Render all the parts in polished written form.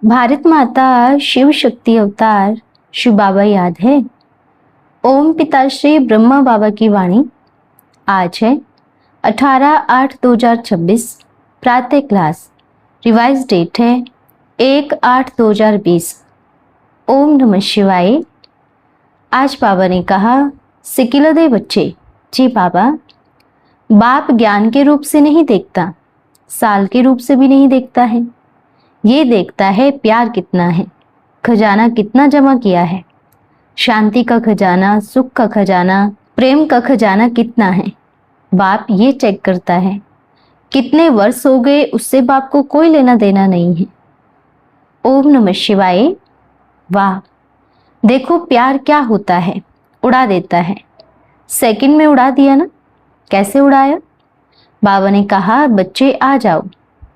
भारत माता शिव शक्ति अवतार शिव बाबा याद है। ओम पिताश्री ब्रह्मा बाबा की वाणी। आज है 18/8/2026 प्रातः क्लास। रिवाइज डेट है 1/8/2020। ओम नमः शिवाय। आज बाबा ने कहा, सिकिल दे बच्चे। जी बाबा, बाप ज्ञान के रूप से नहीं देखता, साल के रूप से भी नहीं देखता है। ये देखता है प्यार कितना है, खजाना कितना जमा किया है। शांति का खजाना, सुख का खजाना, प्रेम का खजाना कितना है, बाप ये चेक करता है। कितने वर्ष हो गए उससे बाप को कोई लेना देना नहीं है। ओम नमः शिवाय। वाह, देखो प्यार क्या होता है, उड़ा देता है। सेकंड में उड़ा दिया ना। कैसे उड़ाया? बाबा ने कहा, बच्चे आ जाओ।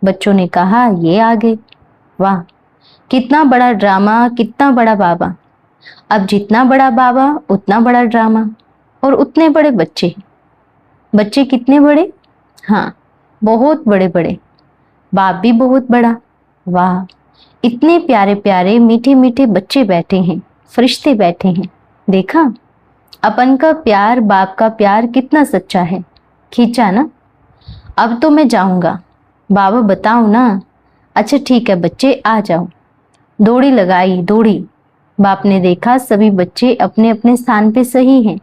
बच्चों ने कहा, ये आ गए। वाह, कितना बड़ा ड्रामा, कितना बड़ा बाबा। अब जितना बड़ा बाबा उतना बड़ा ड्रामा और उतने बड़े बच्चे। बच्चे कितने बड़े? हाँ, बहुत बड़े बड़े। बाप भी बहुत बड़ा। वाह, इतने प्यारे प्यारे मीठे मीठे बच्चे बैठे हैं, फरिश्ते बैठे हैं। देखा, अपन का प्यार, बाप का प्यार कितना सच्चा है। खींचा ना। अब तो मैं जाऊंगा। बाबा बताओ ना। अच्छा ठीक है बच्चे, आ जाओ। दौड़ी लगाई, दौड़ी। बाप ने देखा सभी बच्चे अपने अपने स्थान पे सही हैं,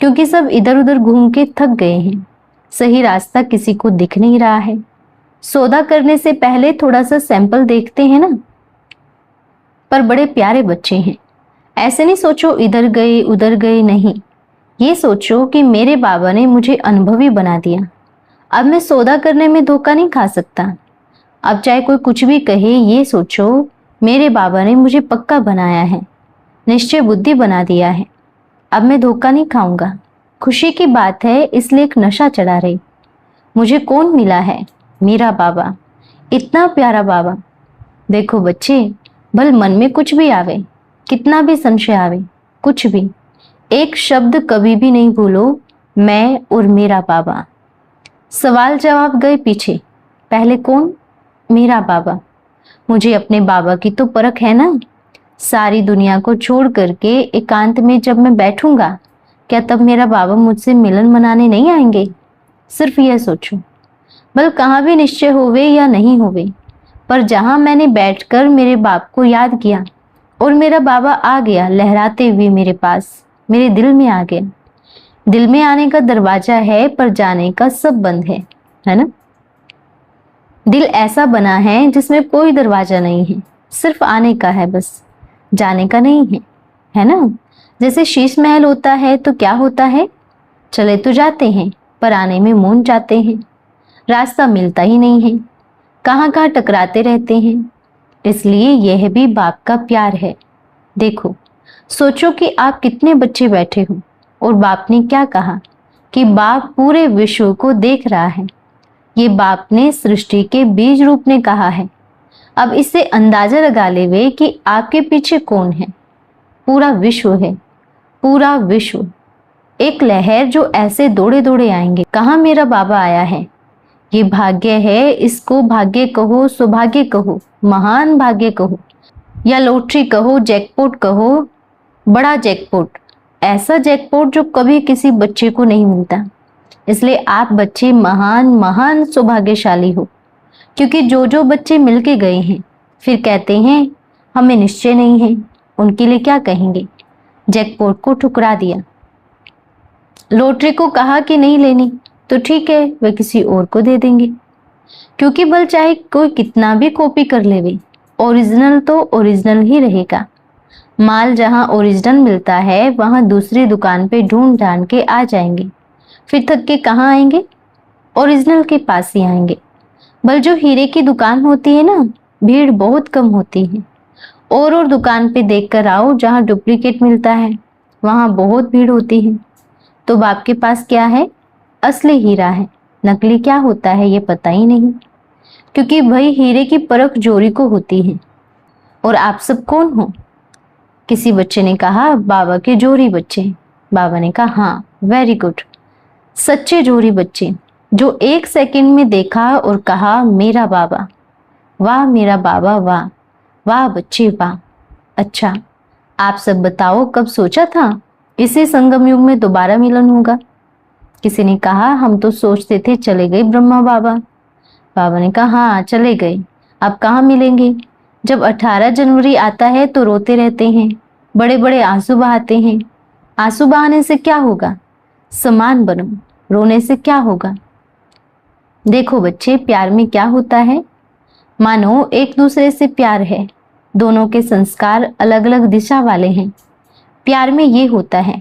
क्योंकि सब इधर उधर घूम के थक गए हैं। सही रास्ता किसी को दिख नहीं रहा है। सौदा करने से पहले थोड़ा सा सैंपल देखते हैं ना। पर बड़े प्यारे बच्चे हैं। ऐसे नहीं सोचो इधर गए उधर गए, नहीं। ये सोचो कि मेरे बाबा ने मुझे अनुभवी बना दिया। अब मैं सौदा करने में धोखा नहीं खा सकता। अब चाहे कोई कुछ भी कहे, ये सोचो मेरे बाबा ने मुझे पक्का बनाया है, निश्चय बुद्धि बना दिया है। अब मैं धोखा नहीं खाऊंगा। खुशी की बात है, इसलिए एक नशा चढ़ा रही। मुझे कौन मिला है? मेरा बाबा, इतना प्यारा बाबा। देखो बच्चे, भल मन में कुछ भी आवे, कितना भी संशय आवे, कुछ भी, एक शब्द कभी भी नहीं भूलो, मैं और मेरा बाबा। सवाल जवाब गए पीछे। पहले कौन? मेरा बाबा। मुझे अपने बाबा की तो परख है ना। सारी दुनिया को छोड़ करके एकांत में जब मैं बैठूंगा, क्या तब मेरा बाबा मुझसे मिलन मनाने नहीं आएंगे? सिर्फ यह सोचो। बल कहाँ भी निश्चय होवे या नहीं होवे, पर जहां मैंने बैठकर मेरे बाप को याद किया और मेरा बाबा आ गया लहराते हुए मेरे पास, मेरे दिल में आ गया। दिल में आने का दरवाजा है, पर जाने का सब बंद है ना। दिल ऐसा बना है जिसमें कोई दरवाजा नहीं है, सिर्फ आने का है बस, जाने का नहीं है ना। जैसे शीश महल होता है तो क्या होता है, चले तो जाते हैं पर आने में मौन जाते हैं। रास्ता मिलता ही नहीं है, कहाँ कहाँ टकराते रहते हैं। इसलिए यह भी बाप का प्यार है। देखो, सोचो कि आप कितने बच्चे बैठे हो और बाप ने क्या कहा कि बाप पूरे विश्व को देख रहा है। ये बाप ने सृष्टि के बीज रूप ने कहा है। अब इससे अंदाजा लगा ले वे कि आपके पीछे कौन है। पूरा विश्व है, पूरा विश्व। एक लहर जो ऐसे दौड़े दौड़े आएंगे। कहाँ मेरा बाबा आया है। ये भाग्य है, इसको भाग्य कहो, सौभाग्य कहो, महान भाग्य कहो, या लॉटरी कहो, जैकपॉट कहो, बड़ा जैकपॉट। ऐसा जैकपॉट जो कभी किसी बच्चे को नहीं मिलता। इसलिए आप बच्चे महान महान सौभाग्यशाली हो, क्योंकि जो जो बच्चे मिलके गए हैं फिर कहते हैं हमें निश्चय नहीं है, उनके लिए क्या कहेंगे। जैकपॉट को ठुकरा दिया। लॉटरी को कहा कि नहीं लेनी, तो ठीक है, वे किसी और को दे देंगे, क्योंकि भल चाहे कोई कितना भी कॉपी कर लेवे, ओरिजिनल तो ओरिजिनल ही रहेगा। माल जहां ओरिजिनल मिलता है वहां दूसरी दुकान पे ढूंढ ढांड के आ जाएंगे, फिर थक के कहाँ आएंगे? ओरिजिनल के पास ही आएंगे। बल जो हीरे की दुकान होती है ना, भीड़ बहुत कम होती है। और दुकान पे देख कर आओ जहाँ डुप्लीकेट मिलता है, वहां बहुत भीड़ होती है। तो बाप के पास क्या है? असली हीरा है। नकली क्या होता है ये पता ही नहीं, क्योंकि भाई हीरे की परख जोरी को होती है। और आप सब कौन हो? किसी बच्चे ने कहा, बाबा के जोरी बच्चे। बाबा ने कहा, हाँ वेरी गुड, सच्चे जोरी बच्चे, जो एक सेकंड में देखा और कहा मेरा बाबा। वाह मेरा बाबा वाह, वाह बच्चे वाह। अच्छा, आप सब बताओ, कब सोचा था इसी संगम युग में दोबारा मिलन होगा? किसी ने कहा, हम तो सोचते थे चले गए ब्रह्मा बाबा। बाबा ने कहा, हाँ चले गए, अब कहाँ मिलेंगे। जब 18 जनवरी आता है तो रोते रहते हैं, बड़े बड़े आंसू बहाते हैं। आंसू बहाने से क्या होगा? समान बनो, रोने से क्या होगा? देखो बच्चे, प्यार में क्या होता है, मानो एक दूसरे से प्यार है, दोनों के संस्कार अलग अलग दिशा वाले हैं। प्यार में ये होता है,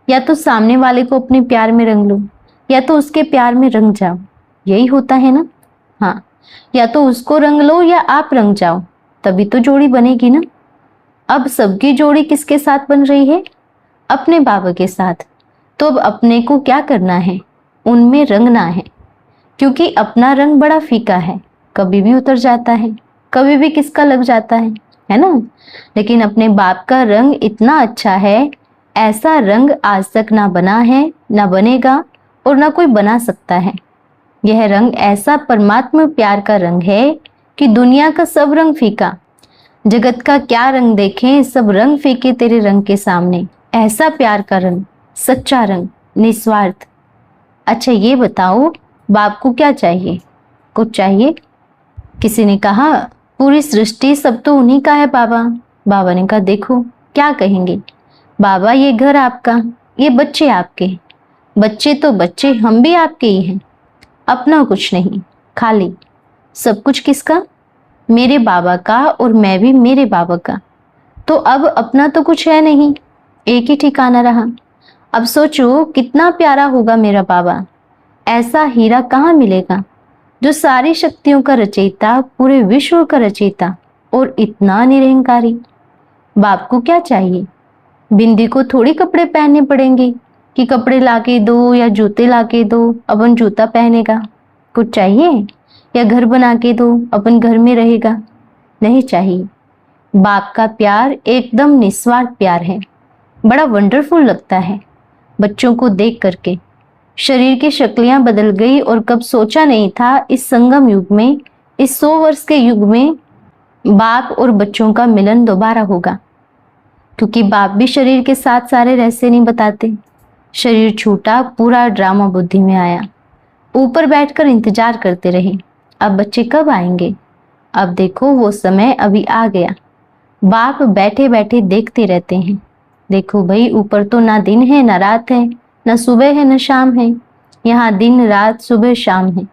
या तो सामने वाले को अपने प्यार में रंग लो, या तो उसके प्यार में रंग जाओ। यही होता है ना? हाँ, या तो उसको रंग लो या आप रंग जाओ, तभी तो जोड़ी बनेगी ना। अब सबकी जोड़ी किसके साथ बन रही है? अपने बाबा के साथ। तो अब अपने को क्या करना है? उनमें रंगना है, क्योंकि अपना रंग बड़ा फीका है, कभी भी उतर जाता है, कभी भी किसका लग जाता है ना। लेकिन अपने बाप का रंग इतना अच्छा है, ऐसा रंग आज तक ना बना है, ना बनेगा, और ना कोई बना सकता है। यह रंग ऐसा परमात्मा प्यार का रंग है कि दुनिया का सब रंग फीका, जगत का क्या रंग देखें, सब रंग फीके तेरे रंग के सामने। ऐसा प्यार का रंग, सच्चा रंग, निस्वार्थ। अच्छा ये बताओ, बाप को क्या चाहिए? कुछ चाहिए? किसी ने कहा, पूरी सृष्टि सब तो उन्हीं का है बाबा। बाबा ने कहा, देखो क्या कहेंगे बाबा, ये घर आपका, ये बच्चे आपके। बच्चे तो बच्चे, हम भी आपके ही हैं। अपना कुछ नहीं, खाली। सब कुछ किसका? मेरे बाबा का, और मैं भी मेरे बाबा का। तो अब अपना तो कुछ है नहीं, एक ही ठिकाना रहा। अब सोचो कितना प्यारा होगा मेरा बाबा। ऐसा हीरा कहाँ मिलेगा, जो सारी शक्तियों का रचयिता, पूरे विश्व का रचयिता, और इतना निरहंकारी। बाप को क्या चाहिए? बिंदी को थोड़ी कपड़े पहनने पड़ेंगे कि कपड़े लाके दो या जूते लाके दो, अपन जूता पहनेगा। कुछ चाहिए? या घर बना के दो, अपन घर में रहेगा? नहीं चाहिए। बाप का प्यार एकदम निस्वार्थ प्यार है, बड़ा वंडरफुल लगता है बच्चों को देख करके। शरीर की शक्लियां बदल गई, और कब सोचा नहीं था इस संगम युग में, इस 100 वर्ष के युग में बाप और बच्चों का मिलन दोबारा होगा। क्योंकि बाप भी शरीर के साथ सारे रहस्य नहीं बताते। शरीर छूटा, पूरा ड्रामा बुद्धि में आया। ऊपर बैठकर इंतजार करते रहे, अब बच्चे कब आएंगे। अब देखो वो समय अभी आ गया। बाप बैठे बैठे देखते रहते हैं। देखो भाई, ऊपर तो ना दिन है ना रात है, ना सुबह है ना शाम है। यहाँ दिन रात सुबह शाम है।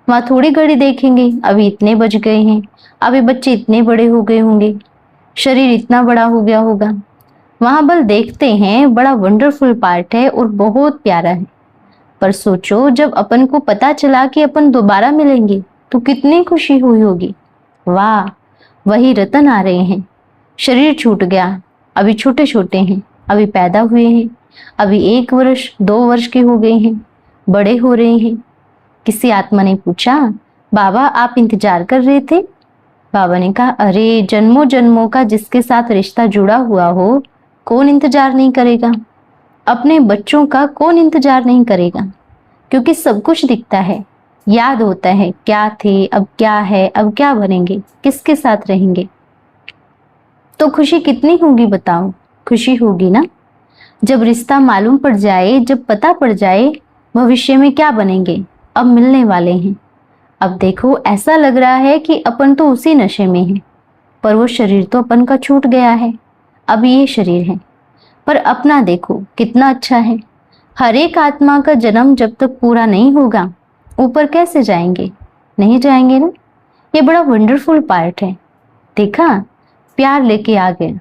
वहां थोड़ी घड़ी देखेंगे, अभी इतने बज गए हैं, अभी बच्चे इतने बड़े हो गए होंगे, शरीर इतना बड़ा हो गया होगा। वहां बल देखते हैं, बड़ा वंडरफुल पार्ट है और बहुत प्यारा है। पर सोचो, जब अपन को पता चला कि अपन दोबारा मिलेंगे तो कितनी खुशी हुई होगी। वाह, वही रतन आ रहे हैं। शरीर छूट गया, अभी छोटे छोटे हैं, अभी पैदा हुए हैं, अभी 1 वर्ष 2 वर्ष के हो गए हैं, बड़े हो रहे हैं। किसी आत्मा ने पूछा, बाबा आप इंतजार कर रहे थे? बाबा ने कहा, अरे जन्मों जन्मों का जिसके साथ रिश्ता जुड़ा हुआ हो, कौन इंतजार नहीं करेगा। अपने बच्चों का कौन इंतजार नहीं करेगा, क्योंकि सब कुछ दिखता है, याद होता है क्या थे, अब क्या है, अब क्या बनेंगे, किसके साथ रहेंगे। तो खुशी कितनी होगी बताओ? खुशी होगी ना, जब रिश्ता मालूम पड़ जाए, जब पता पड़ जाए भविष्य में क्या बनेंगे, अब मिलने वाले हैं। अब देखो, ऐसा लग रहा है कि अपन तो उसी नशे में है, पर वो शरीर तो अपन का छूट गया है, अब ये शरीर है। पर अपना देखो कितना अच्छा है। हर एक आत्मा का जन्म जब तक पूरा नहीं होगा, ऊपर कैसे जाएंगे? नहीं जाएंगे ना। ये बड़ा वंडरफुल पार्ट है। देखा, प्यार लेके आ गया।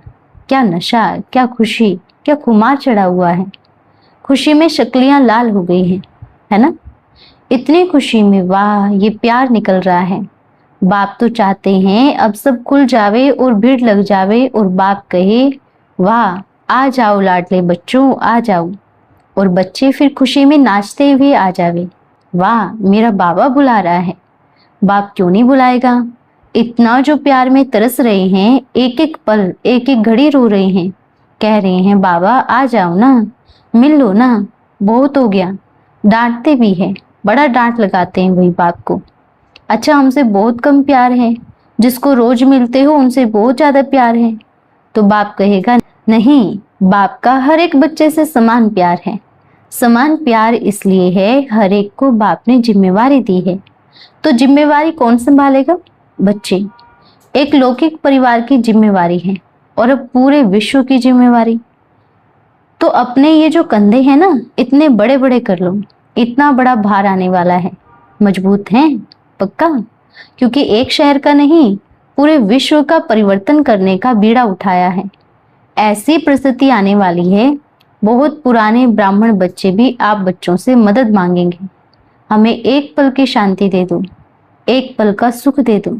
क्या नशा, क्या खुशी, क्या खुमार चढ़ा हुआ है। खुशी में शक्लियां लाल हो गई हैं, है ना। इतनी खुशी में वाह, ये प्यार निकल रहा है। बाप तो चाहते हैं अब सब खुल जावे और भीड़ लग जावे, और बाप कहे, वाह आ जाओ लाडले बच्चों, आ जाओ। और बच्चे फिर खुशी में नाचते हुए आ जावे। वाह, मेरा बाबा बुला रहा है। बाप क्यों नहीं बुलाएगा। इतना जो प्यार में तरस रहे हैं, एक एक पल एक एक घड़ी रो रहे हैं, कह रहे हैं बाबा आ जाओ ना, मिल लो ना, बहुत हो गया। डांटते भी है, बड़ा डांट लगाते हैं वही बाप को। अच्छा, हमसे बहुत कम प्यार है, जिसको रोज मिलते हो उनसे बहुत ज्यादा प्यार है। तो बाप कहेगा नहीं, बाप का हर एक बच्चे से समान प्यार है। समान प्यार इसलिए है, हर एक को बाप ने जिम्मेवारी दी है। तो जिम्मेवारी कौन संभालेगा? बच्चे। एक लौकिक परिवार की जिम्मेवारी है और अब पूरे विश्व की जिम्मेवारी। तो अपने ये जो कंधे हैं ना, इतने बड़े बड़े कर लो, इतना बड़ा भार आने वाला है। मजबूत हैं? पक्का? क्योंकि एक शहर का नहीं, पूरे विश्व का परिवर्तन करने का बीड़ा उठाया है। ऐसी परिस्थिति आने वाली है, बहुत पुराने ब्राह्मण बच्चे भी आप बच्चों से मदद मांगेंगे। हमें एक पल की शांति दे दो, एक पल का सुख दे दो।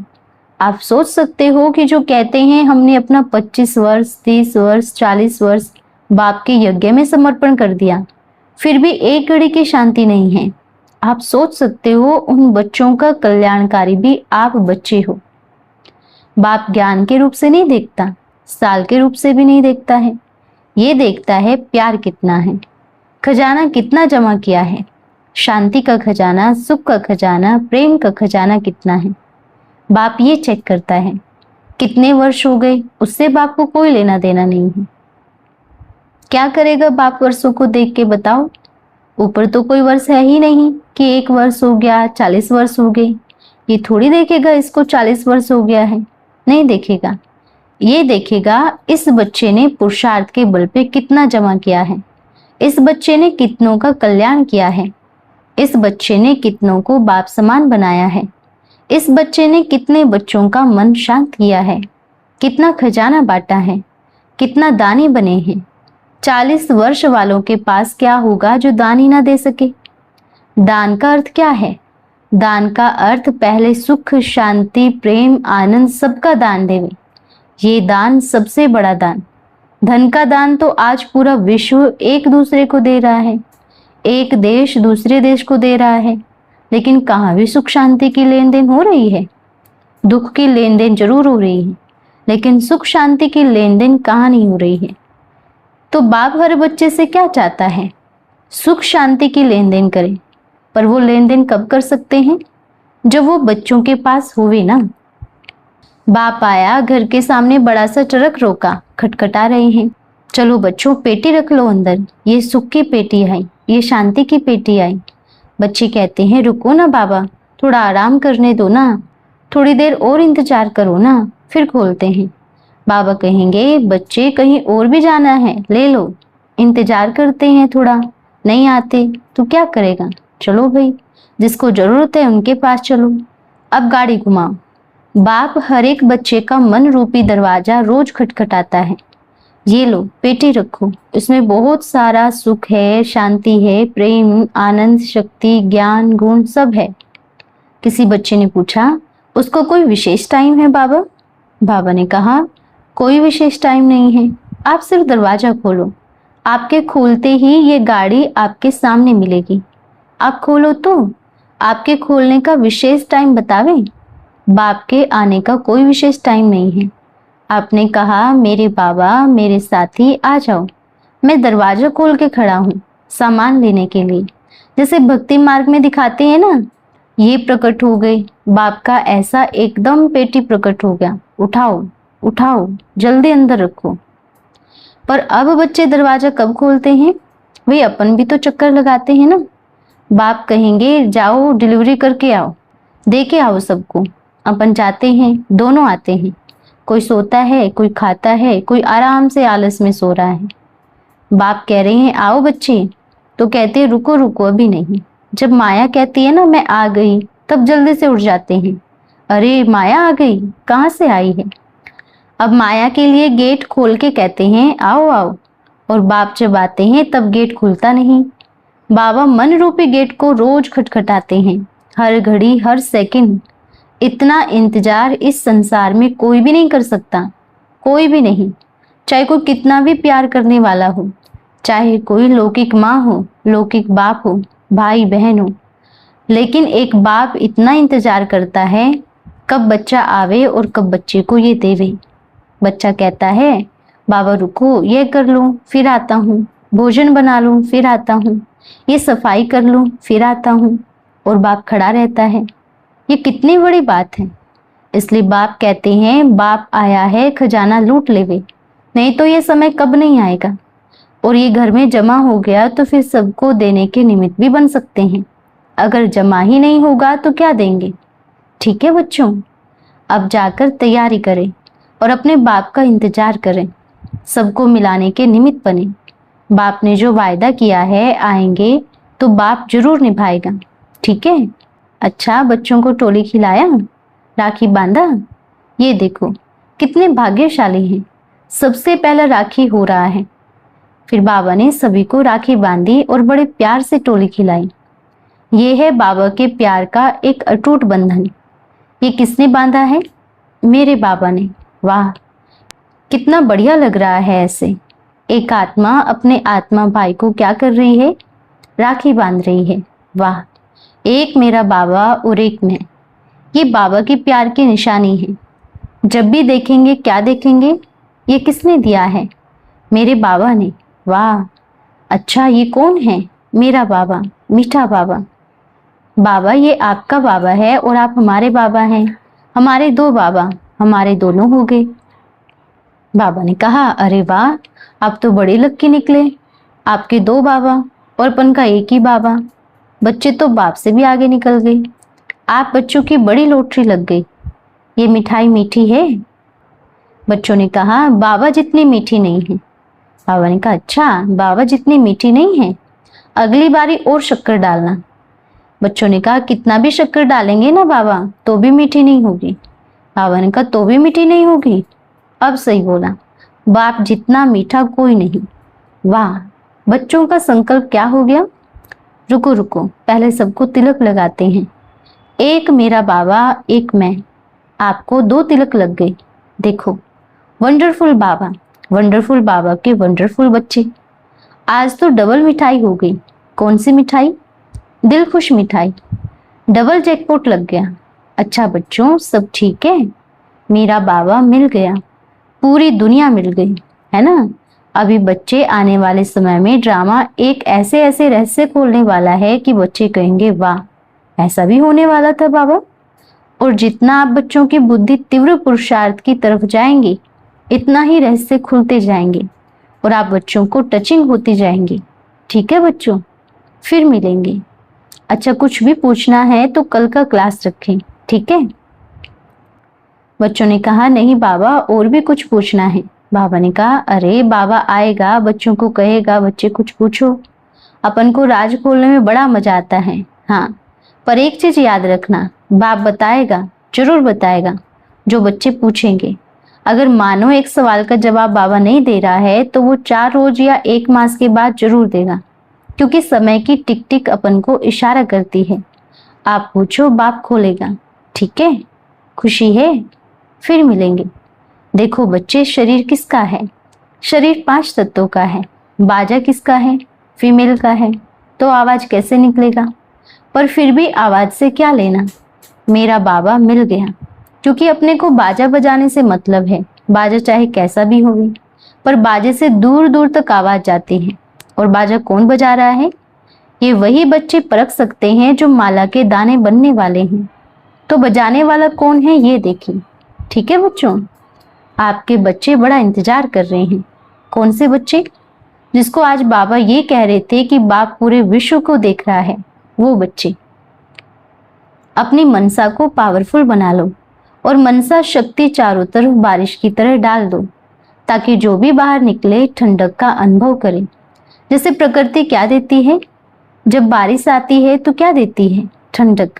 आप सोच सकते हो कि जो कहते हैं हमने अपना 25 वर्ष, 30 वर्ष, 40 वर्ष बाप के यज्ञ में समर्पण कर दिया, फिर भी एक घड़ी की शांति नहीं है। आप सोच सकते हो उन बच्चों का कल्याणकारी भी आप बच्चे हो। बाप ज्ञान के रूप से नहीं देखता, साल के रूप से भी नहीं देखता है। ये देखता है प्यार कितना है, खजाना कितना जमा किया है। शांति का खजाना, सुख का खजाना, प्रेम का खजाना कितना है, बाप ये चेक करता है। कितने वर्ष हो गए उससे बाप को कोई लेना देना नहीं है। क्या करेगा बाप वर्षों को देख के, बताओ? ऊपर तो कोई वर्ष है ही नहीं कि 1 वर्ष हो गया, 40 वर्ष हो गए। ये थोड़ी देखेगा इसको 40 वर्ष हो गया है, नहीं देखेगा। ये देखेगा इस बच्चे ने पुरुषार्थ के बल पे कितना जमा किया है, इस बच्चे ने कितनों का कल्याण किया है, इस बच्चे ने कितनों को बाप समान बनाया है, इस बच्चे ने कितने बच्चों का मन शांत किया है, कितना खजाना बांटा है, कितना दानी बने हैं। 40 वर्ष वालों के पास क्या होगा जो दान ही ना दे सके? दान का अर्थ क्या है? दान का अर्थ पहले सुख, शांति, प्रेम, आनंद सबका दान देवे। ये दान सबसे बड़ा दान। धन का दान तो आज पूरा विश्व एक दूसरे को दे रहा है, एक देश दूसरे देश को दे रहा है, लेकिन कहाँ भी सुख शांति की लेन देन हो रही है? दुख की लेन देन जरूर हो रही है, लेकिन सुख शांति की लेन देन कहाँ नहीं हो रही है। तो बाप हर बच्चे से क्या चाहता है? सुख शांति की लेन देन करे। पर वो लेन देन कब कर सकते हैं? जब वो बच्चों के पास होवे ना। बाप आया, घर के सामने बड़ा सा ट्रक रोका, खटखटा रहे हैं। चलो बच्चों, पेटी रख लो अंदर। ये सुख की पेटी आई, ये शांति की पेटी आई। बच्चे कहते हैं रुको ना बाबा, थोड़ा आराम करने दो ना, थोड़ी देर और इंतजार करो ना, फिर खोलते हैं। बाबा कहेंगे बच्चे कहीं और भी जाना है, ले लो, इंतजार करते हैं थोड़ा, नहीं आते तो क्या करेगा? चलो भाई, जिसको जरूरत है उनके पास चलो। अब गाड़ी घुमाओ। बाप हर एक बच्चे का मन रूपी दरवाजा रोज खटखटाता है। ये लो पेटी रखो, इसमें बहुत सारा सुख है, शांति है, प्रेम, आनंद, शक्ति, ज्ञान, गुण सब है। किसी बच्चे ने पूछा उसको कोई विशेष टाइम है बाबा? बाबा ने कहा कोई विशेष टाइम नहीं है, आप सिर्फ दरवाजा खोलो। आपके खोलते ही ये गाड़ी आपके सामने मिलेगी। आप खोलो तो आपके खोलने का विशेष टाइम बतावे। बाप के आने का कोई विशेष टाइम नहीं है। आपने कहा मेरे बाबा, मेरे साथी आ जाओ, मैं दरवाजा खोल के खड़ा हूँ सामान लेने के लिए। जैसे भक्ति मार्ग में दिखाते हैं ना, ये प्रकट हो गए। बाप का ऐसा एकदम पेटी प्रकट हो गया, उठाओ उठाओ, जल्दी अंदर रखो। पर अब बच्चे दरवाजा कब खोलते हैं? वे अपन भी तो चक्कर लगाते हैं ना। बाप कहेंगे जाओ डिलीवरी करके आओ, दे के आओ सबको। अपन जाते हैं, दोनों आते हैं। कोई सोता है, कोई खाता है, कोई आराम से आलस में सो रहा है। बाप कह रहे हैं आओ बच्चे, तो कहते हैं रुको रुको अभी नहीं। जब माया कहती है ना मैं आ गई, तब जल्दी से उठ जाते हैं। अरे माया आ गई, कहाँ से आई है? अब माया के लिए गेट खोल के कहते हैं आओ आओ, और बाप जब आते हैं तब गेट खुलता नहीं। बाबा मन रूपी गेट को रोज खटखटाते हैं, हर घड़ी, हर सेकंड। इतना इंतजार इस संसार में कोई भी नहीं कर सकता, कोई भी नहीं। चाहे कोई कितना भी प्यार करने वाला हो, चाहे कोई लौकिक माँ हो, लौकिक बाप हो, भाई बहन हो, लेकिन एक बाप इतना इंतजार करता है कब बच्चा आवे और कब बच्चे को ये देवे। बच्चा कहता है बाबा रुको, ये कर लूं फिर आता हूँ, भोजन बना लूं फिर आता हूँ, ये सफाई कर लूं फिर आता हूँ, और बाप खड़ा रहता है। ये कितनी बड़ी बात है। इसलिए बाप कहते हैं बाप आया है खजाना लूट लेवे, नहीं तो ये समय कब नहीं आएगा। और ये घर में जमा हो गया तो फिर सबको देने के निमित्त भी बन सकते हैं। अगर जमा ही नहीं होगा तो क्या देंगे। ठीक है बच्चों, अब जाकर तैयारी करें और अपने बाप का इंतजार करें, सबको मिलाने के निमित्त बने। बाप ने जो वायदा किया है आएंगे तो बाप जरूर निभाएगा। ठीक है। अच्छा, बच्चों को टोली खिलाया, राखी बांधा। ये देखो कितने भाग्यशाली हैं, सबसे पहला राखी हो रहा है। फिर बाबा ने सभी को राखी बांधी और बड़े प्यार से टोली खिलाई। ये है बाबा के प्यार का एक अटूट बंधन। ये किसने बांधा है? मेरे बाबा ने। वाह, कितना बढ़िया लग रहा है। ऐसे एक आत्मा अपने आत्मा भाई को क्या कर रही है? राखी बांध रही है। वाह, एक मेरा बाबा और एक मैं। ये बाबा की प्यार की निशानी है। जब भी देखेंगे क्या देखेंगे? ये किसने दिया है? मेरे बाबा ने। वाह, अच्छा ये कौन है? मेरा बाबा, मीठा बाबा। बाबा, ये आपका बाबा है और आप हमारे बाबा हैं। हमारे दो बाबा, हमारे दोनों हो गए। बाबा ने कहा, अरे वाह, आप तो बड़े लक्की निकले। आपके दो बाबा और अपन का एक ही बाबा। बच्चे तो बाप से भी आगे निकल गए। आप बच्चों की बड़ी लॉटरी लग गई। ये मिठाई मीठी है? बच्चों ने कहा, बाबा जितनी मीठी नहीं है। बाबा ने कहा, अच्छा बाबा जितनी मीठी नहीं है, अगली बारी और शक्कर डालना। बच्चों ने कहा, कितना भी शक्कर डालेंगे ना बाबा तो भी मीठी नहीं होगी। बाबा ने कहा, तो भी मीठी नहीं होगी। अब सही बोला, बाप जितना मीठा कोई नहीं। वाह, बच्चों का संकल्प क्या हो गया? रुको रुको, पहले सबको तिलक लगाते हैं। एक मेरा बाबा, एक मैं। आपको दो तिलक लग गए। देखो, वंडरफुल बाबा, वंडरफुल बाबा के वंडरफुल बच्चे। आज तो डबल मिठाई हो गई। कौन सी मिठाई? दिल खुश मिठाई। डबल जैकपॉट लग गया। अच्छा बच्चों, सब ठीक है? मेरा बाबा मिल गया, पूरी दुनिया मिल गई, है ना। अभी बच्चे आने वाले समय में ड्रामा एक ऐसे ऐसे रहस्य खोलने वाला है कि बच्चे कहेंगे, वाह, ऐसा भी होने वाला था बाबा। और जितना आप बच्चों की बुद्धि तीव्र पुरुषार्थ की तरफ जाएंगी, इतना ही रहस्य खुलते जाएंगे और आप बच्चों को टचिंग होती जाएंगी। ठीक है बच्चों, फिर मिलेंगे। अच्छा, कुछ भी पूछना है तो कल का क्लास रखें, ठीक है। बच्चों ने कहा, नहीं बाबा, और भी कुछ पूछना है। बाबा ने कहा, अरे बाबा आएगा, बच्चों को कहेगा, बच्चे कुछ पूछो। अपन को राज खोलने में बड़ा मजा आता है। हाँ, पर एक चीज याद रखना, बाप बताएगा, जरूर बताएगा, जो बच्चे पूछेंगे। अगर मानो एक सवाल का जवाब बाबा नहीं दे रहा है तो वो 4 रोज या 1 मास के बाद जरूर देगा, क्योंकि समय की टिक टिक अपन को इशारा करती है। आप पूछो, बाप खोलेगा। ठीक है, खुशी है? फिर मिलेंगे। देखो बच्चे, शरीर किसका है? शरीर 5 तत्वों का है। बाजा किसका है? फीमेल का है। तो आवाज कैसे निकलेगा? पर फिर भी आवाज से क्या लेना? मेरा बाबा मिल गया, क्योंकि अपने को बाजा बजाने से मतलब है। बाजा चाहे कैसा भी हो, पर बाजे से दूर दूर तक आवाज जाती है। और बाजा कौन बजा रहा है? ये वही बच्चे परख सकते हैं जो माला के दाने बनने वाले हैं। तो बजाने वाला कौन है ये देखिए। ठीक है बच्चों, आपके बच्चे बड़ा इंतजार कर रहे हैं। कौन से बच्चे? जिसको आज बाबा ये कह रहे थे कि बाप पूरे विश्व को देख रहा है, वो बच्चे। अपनी मनसा को पावरफुल बना लो और मनसा शक्ति चारों तरफ बारिश की तरह डाल दो, ताकि जो भी बाहर निकले ठंडक का अनुभव करे। जैसे प्रकृति क्या देती है? जब बारिश आती है तो क्या देती है? ठंडक।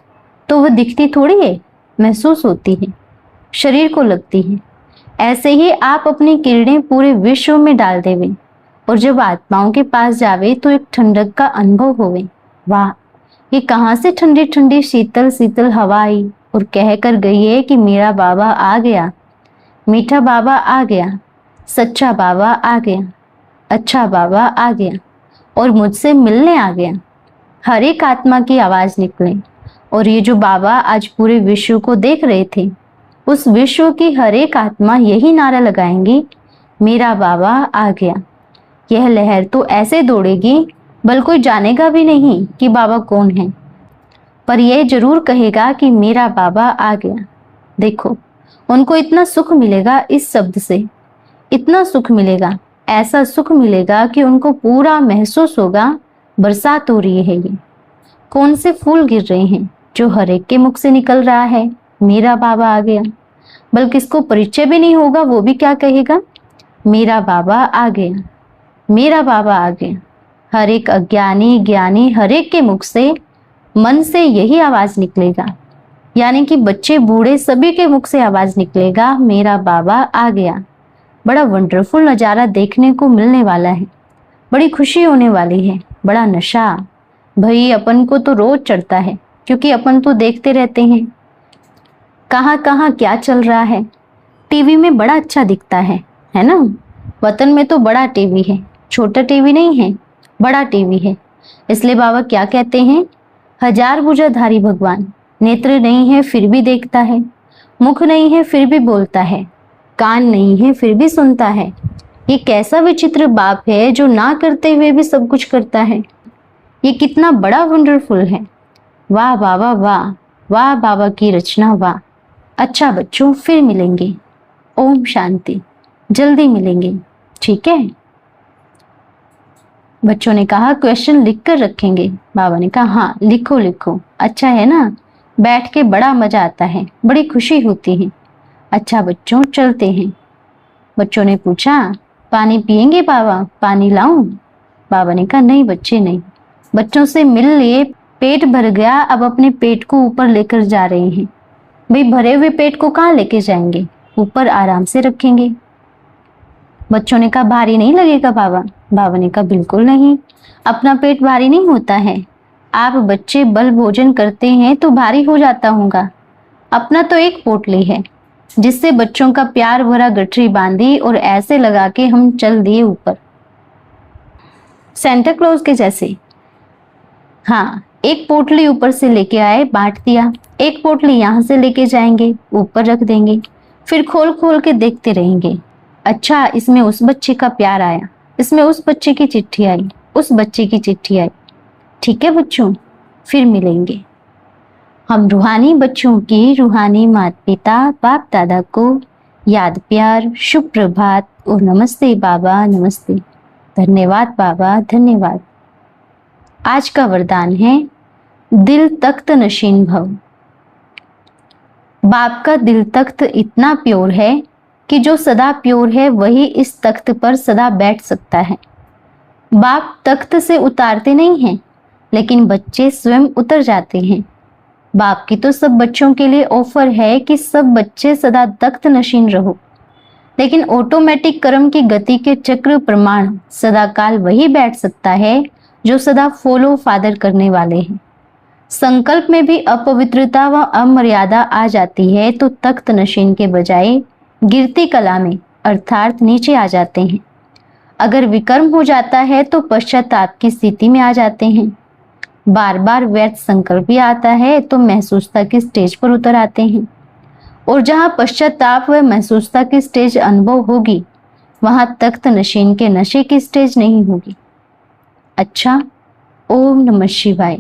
तो वह दिखती थोड़ी है, महसूस होती है, शरीर को लगती है। ऐसे ही आप अपनी किरणें पूरे विश्व में डाल देवे और जब आत्माओं के पास जावे तो एक ठंडक का अनुभव होवे। वाह, ये कहाँ से ठंडी ठंडी शीतल शीतल हवा आई और कह कर गई है कि मेरा बाबा आ गया, मीठा बाबा आ गया, सच्चा बाबा आ गया, अच्छा बाबा आ गया और मुझसे मिलने आ गया। हर एक आत्मा की आवाज निकले और ये जो बाबा आज पूरे विश्व को देख रहे थे, उस विश्व की हर एक आत्मा यही नारा लगाएंगी, मेरा बाबा आ गया। यह लहर तो ऐसे दौड़ेगी बल कोई जानेगा भी नहीं कि बाबा कौन है, पर यह जरूर कहेगा कि मेरा बाबा आ गया। देखो, उनको इतना सुख मिलेगा इस शब्द से, इतना सुख मिलेगा, ऐसा सुख मिलेगा कि उनको पूरा महसूस होगा बरसात हो रही है। ये कौन से फूल गिर रहे हैं जो हर एक के मुख से निकल रहा है, मेरा बाबा आ गया। बल्कि इसको परिचय भी नहीं होगा, वो भी क्या कहेगा, मेरा बाबा आ गया, मेरा बाबा आ गया। हर एक अज्ञानी ज्ञानी हर एक के मुख से, मन से यही आवाज निकलेगा। यानी कि बच्चे बूढ़े सभी के मुख से आवाज निकलेगा, मेरा बाबा आ गया। बड़ा वंडरफुल नजारा देखने को मिलने वाला है, बड़ी खुशी होने वाली है, बड़ा नशा। भाई अपन को तो रोज चढ़ता है, क्योंकि अपन तो देखते रहते हैं कहाँ कहाँ क्या चल रहा है। टीवी में बड़ा अच्छा दिखता है ना। वतन में तो बड़ा टीवी है, छोटा टीवी नहीं है, बड़ा टीवी है। इसलिए बाबा क्या कहते हैं, हजार भुजाधारी भगवान, नेत्र नहीं है फिर भी देखता है, मुख नहीं है फिर भी बोलता है, कान नहीं है फिर भी सुनता है। ये कैसा विचित्र बाप है जो ना करते हुए भी सब कुछ करता है। ये कितना बड़ा वंडरफुल है। वाह बाबा वाह, वाह बाबा की रचना वाह। अच्छा बच्चों, फिर मिलेंगे। ओम शांति। जल्दी मिलेंगे, ठीक है। बच्चों ने कहा क्वेश्चन लिख कर रखेंगे। बाबा ने कहा हाँ लिखो लिखो, अच्छा है ना, बैठ के बड़ा मजा आता है, बड़ी खुशी होती है। अच्छा बच्चों चलते हैं। बच्चों ने पूछा पानी पिएंगे बाबा, पानी लाऊं? बाबा ने कहा नहीं बच्चे नहीं। बच्चों से मिल लिए, पेट भर गया, अब अपने पेट को ऊपर लेकर जा रहे हैं। भाई भरे हुए पेट को कहाँ लेके जाएंगे, ऊपर आराम से रखेंगे। बच्चों ने कहा भारी नहीं लगेगा बाबा? बाबा ने कहा बिल्कुल नहीं, अपना पेट भारी नहीं होता है। आप बच्चे बल भोजन करते हैं तो भारी हो जाता होगा। अपना तो एक पोटली है जिससे बच्चों का प्यार भरा गठरी बांधी और ऐसे लगा के हम चल दिए ऊपर, सेंटा क्लॉज के जैसे। हाँ, एक पोटली ऊपर से लेके आए, बांट दिया। एक पोटली यहाँ से लेके जाएंगे, ऊपर रख देंगे, फिर खोल खोल के देखते रहेंगे। अच्छा इसमें उस बच्चे का प्यार आया, इसमें उस बच्चे की चिट्ठी आई, उस बच्चे की चिट्ठी आई। ठीक है बच्चों, फिर मिलेंगे। हम रूहानी बच्चों की रूहानी माता पिता बाप दादा को याद प्यार, शुभ प्रभात और नमस्ते बाबा नमस्ते। धन्यवाद बाबा धन्यवाद। आज का वरदान है दिल तख्त नशीन भव। बाप का दिल तख्त इतना प्योर है कि जो सदा प्योर है वही इस तख्त पर सदा बैठ सकता है। बाप तख्त से उतारते नहीं हैं, लेकिन बच्चे स्वयं उतर जाते हैं। बाप की तो सब बच्चों के लिए ऑफर है कि सब बच्चे सदा तख्त नशीन रहो, लेकिन ऑटोमेटिक कर्म की गति के चक्र प्रमाण सदा काल वही बैठ सकता है जो सदा फॉलो फादर करने वाले हैं। संकल्प में भी अपवित्रता व अमर्यादा आ जाती है तो तख्त नशीन के बजाय गिरती कला में अर्थात नीचे आ जाते हैं। अगर विकर्म हो जाता है तो पश्चाताप की स्थिति में आ जाते हैं। बार बार व्यर्थ संकल्प भी आता है तो महसूसता की स्टेज पर उतर आते हैं। और जहां पश्चाताप व महसूसता की स्टेज अनुभव होगी, वहां तख्त नशीन के नशे की स्टेज नहीं होगी। अच्छा, ओम नमः शिवाय।